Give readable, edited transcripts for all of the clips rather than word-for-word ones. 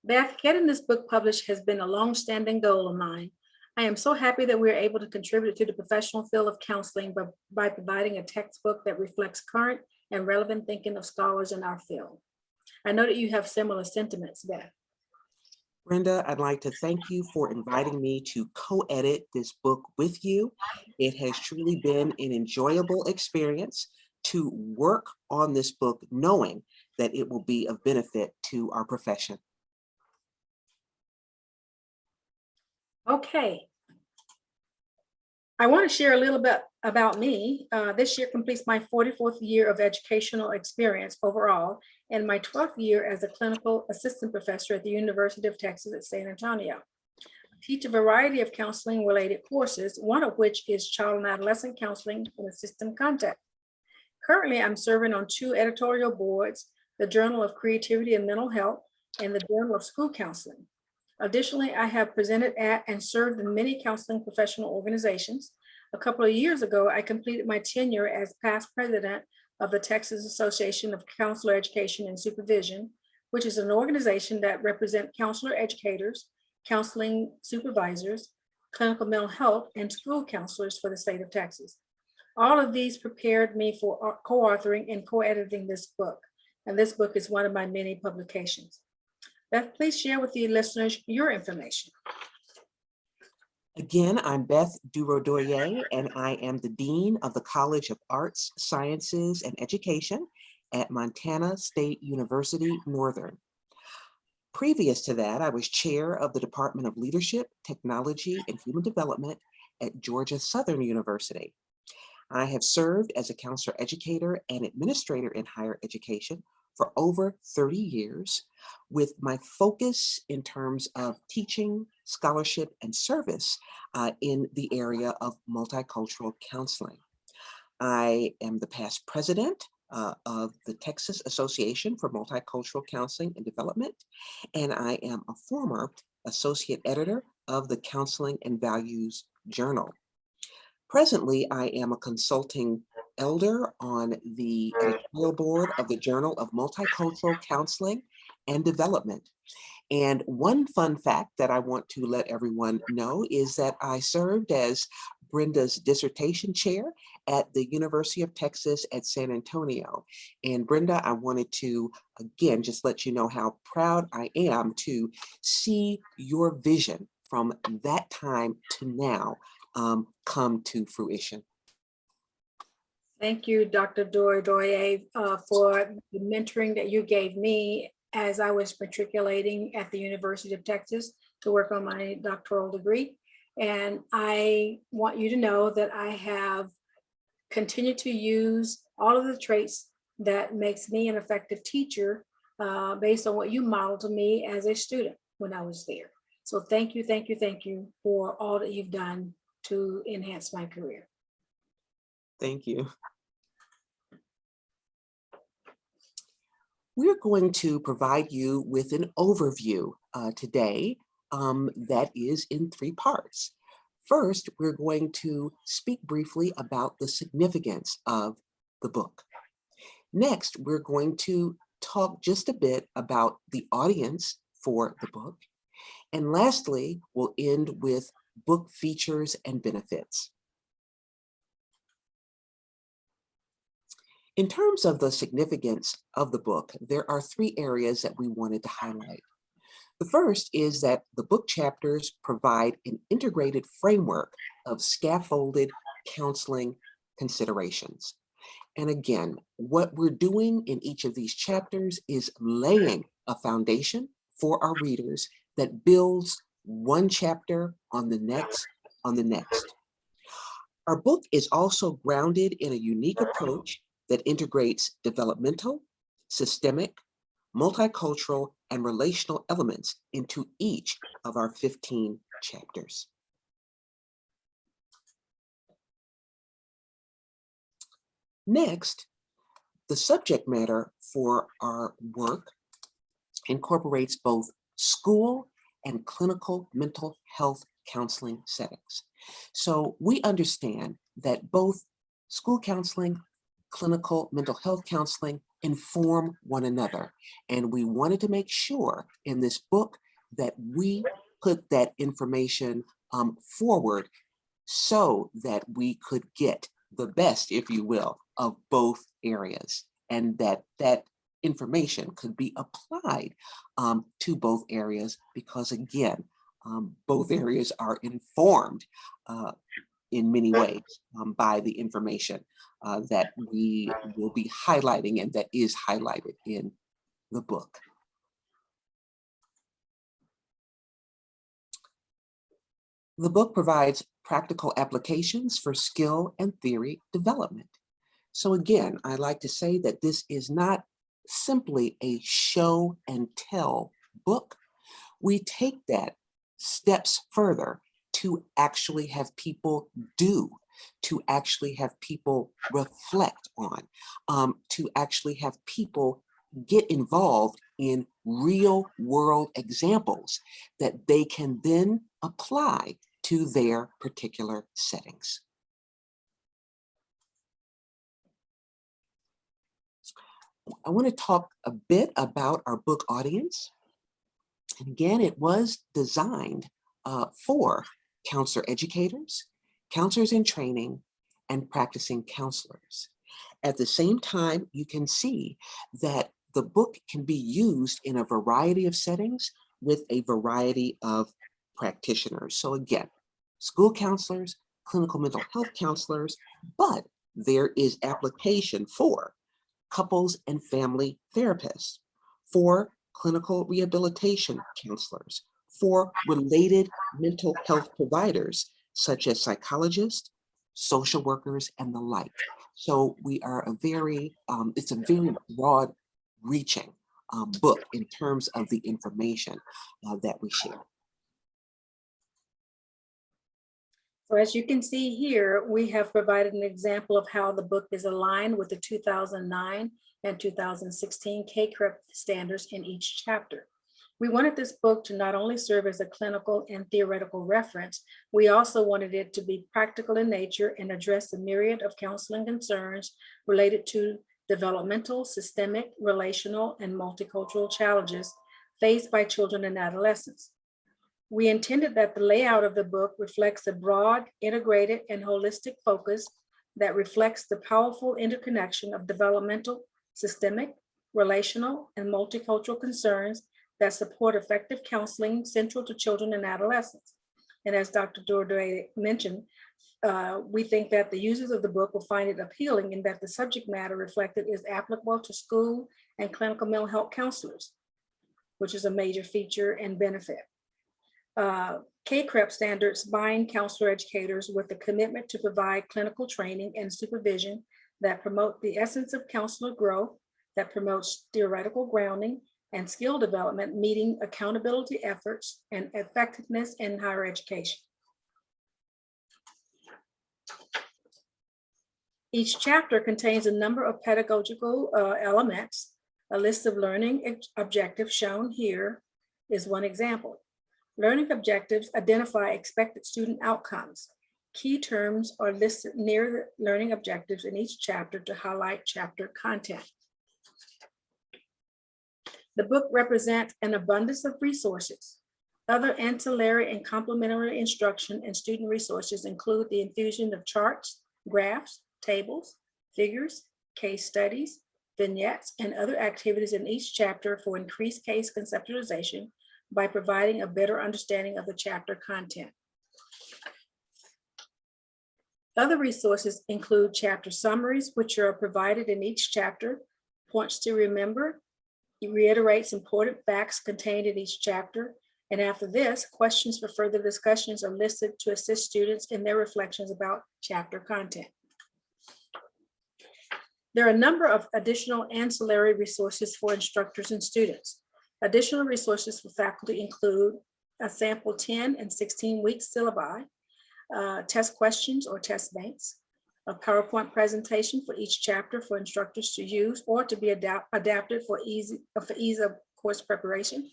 Beth, getting this book published has been a long-standing goal of mine. I am so happy that we are able to contribute to the professional field of counseling by providing a textbook that reflects current and relevant thinking of scholars in our field. I know that you have similar sentiments, Beth. Brenda, I'd like to thank you for inviting me to co-edit this book with you. It has truly been an enjoyable experience to work on this book, knowing that it will be of benefit to our profession. Okay. I want to share a little bit about me. This year completes my 44th year of educational experience overall, and my 12th year as a clinical assistant professor at the University of Texas at San Antonio. I teach a variety of counseling related courses, one of which is child and adolescent counseling in a system context. Currently, I'm serving on 2 editorial boards, the Journal of Creativity and Mental Health and the Journal of School Counseling. Additionally, I have presented at and served in many counseling professional organizations. A couple of years ago, I completed my tenure as past president of the Texas Association of Counselor Education and Supervision, which is an organization that represents counselor educators, counseling supervisors, clinical mental health, and school counselors for the state of Texas. All of these prepared me for co-authoring and co-editing this book, and this book is one of my many publications. Beth, please share with the listeners your information. Again, I'm Beth Durodoye, and I am the Dean of the College of Arts, Sciences, and Education at Montana State University Northern. Previous to that, I was chair of the Department of Leadership, Technology, and Human Development at Georgia Southern University. I have served as a counselor educator and administrator in higher education for over 30 years, with my focus in terms of teaching, scholarship, and service in the area of multicultural counseling. I am the past president of the Texas Association for Multicultural Counseling and Development, and I am a former associate editor of the Counseling and Values Journal. Presently, I am a consulting elder on the editorial board of the Journal of Multicultural Counseling and Development. And one fun fact that I want to let everyone know is that I served as Brenda's dissertation chair at the University of Texas at San Antonio. And Brenda, I wanted to, again, just let you know how proud I am to see your vision from that time to now come to fruition. Thank you, Dr. Durodoye, for the mentoring that you gave me as I was matriculating at the University of Texas to work on my doctoral degree. And I want you to know that I have continued to use all of the traits that makes me an effective teacher based on what you modeled to me as a student when I was there. So thank you, thank you, thank you for all that you've done to enhance my career. Thank you. We're going to provide you with an overview today that is in 3 parts. First, we're going to speak briefly about the significance of the book. Next, we're going to talk just a bit about the audience for the book. And lastly, we'll end with book features and benefits. In terms of the significance of the book, there are 3 areas that we wanted to highlight. The first is that the book chapters provide an integrated framework of scaffolded counseling considerations. And again, what we're doing in each of these chapters is laying a foundation for our readers that builds one chapter on the next, on the next. Our book is also grounded in a unique approach that integrates developmental, systemic, multicultural, and relational elements into each of our 15 chapters. Next, the subject matter for our work incorporates both school and clinical mental health counseling settings. So we understand that both school counseling, clinical mental health counseling inform one another. And we wanted to make sure in this book that we put that information forward so that we could get the best, if you will, of both areas, and that that information could be applied to both areas, because again, both areas are informed in many ways by the information that we will be highlighting and that is highlighted in the book. The book provides practical applications for skill and theory development. So again, I like to say that this is not simply a show and tell book. We take that steps further to actually have people do, to actually have people reflect on, to actually have people get involved in real world examples that they can then apply to their particular settings. I want to talk a bit about our book audience. And again, it was designed for counselor educators, counselors in training, and practicing counselors. At the same time, you can see that the book can be used in a variety of settings with a variety of practitioners. So again, school counselors, clinical mental health counselors, but there is application for couples and family therapists, for clinical rehabilitation counselors, for related mental health providers, such as psychologists, social workers, and the like. So we are a very, it's a very broad reaching book in terms of the information that we share. So as you can see here, we have provided an example of how the book is aligned with the 2009 and 2016 CACREP standards in each chapter. We wanted this book to not only serve as a clinical and theoretical reference, we also wanted it to be practical in nature and address a myriad of counseling concerns related to developmental, systemic, relational, and multicultural challenges faced by children and adolescents. We intended that the layout of the book reflects a broad, integrated, and holistic focus that reflects the powerful interconnection of developmental, systemic, relational, and multicultural concerns that support effective counseling central to children and adolescents. And as Dr. Durodoye mentioned, we think that the users of the book will find it appealing in that the subject matter reflected is applicable to school and clinical mental health counselors, which is a major feature and benefit. CACREP standards bind counselor educators with the commitment to provide clinical training and supervision that promote the essence of counselor growth, that promotes theoretical grounding and skill development, meeting accountability efforts and effectiveness in higher education. Each chapter contains a number of pedagogical elements. A list of learning objectives shown here is one example. Learning objectives identify expected student outcomes. Key terms are listed near the learning objectives in each chapter to highlight chapter content. The book represents an abundance of resources. Other ancillary and complementary instruction and student resources include the infusion of charts, graphs, tables, figures, case studies, vignettes, and other activities in each chapter for increased case conceptualization by providing a better understanding of the chapter content. Other resources include chapter summaries, which are provided in each chapter, points to remember, it reiterates important facts contained in each chapter, and after this, questions for further discussions are listed to assist students in their reflections about chapter content. There are a number of additional ancillary resources for instructors and students. Additional resources for faculty include a sample 10 and 16-week syllabi, test questions or test banks, a PowerPoint presentation for each chapter for instructors to use or to be adapted for ease of course preparation.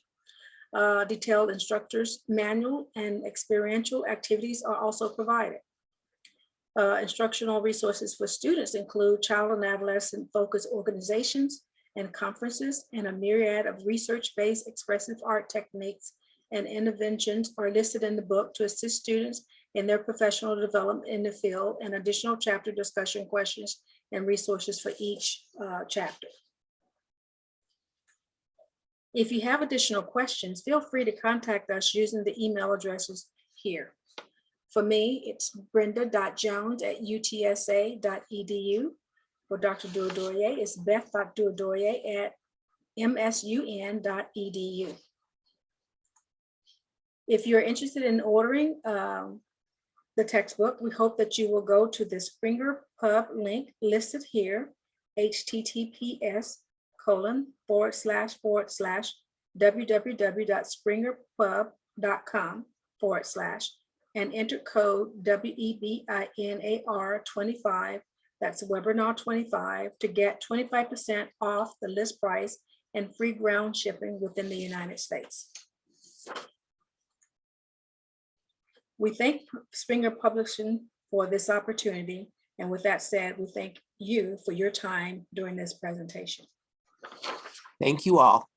Detailed instructors manual and experiential activities are also provided. Instructional resources for students include child and adolescent focused organizations, and conferences, and a myriad of research-based expressive art techniques and interventions are listed in the book to assist students in their professional development in the field, and additional chapter discussion questions and resources for each chapter. If you have additional questions, feel free to contact us using the email addresses here. For me, it's brenda.jones@utsa.edu. For Dr. Durodoye, it's beth.durodoye@msun.edu. If you're interested in ordering the textbook, we hope that you will go to the Springer Pub link listed here, https://www.springerpub.com/ and enter code WEBINAR25, that's webinar 25, to get 25% off the list price and free ground shipping within the United States. We thank Springer Publishing for this opportunity. And with that said, we thank you for your time during this presentation. Thank you all.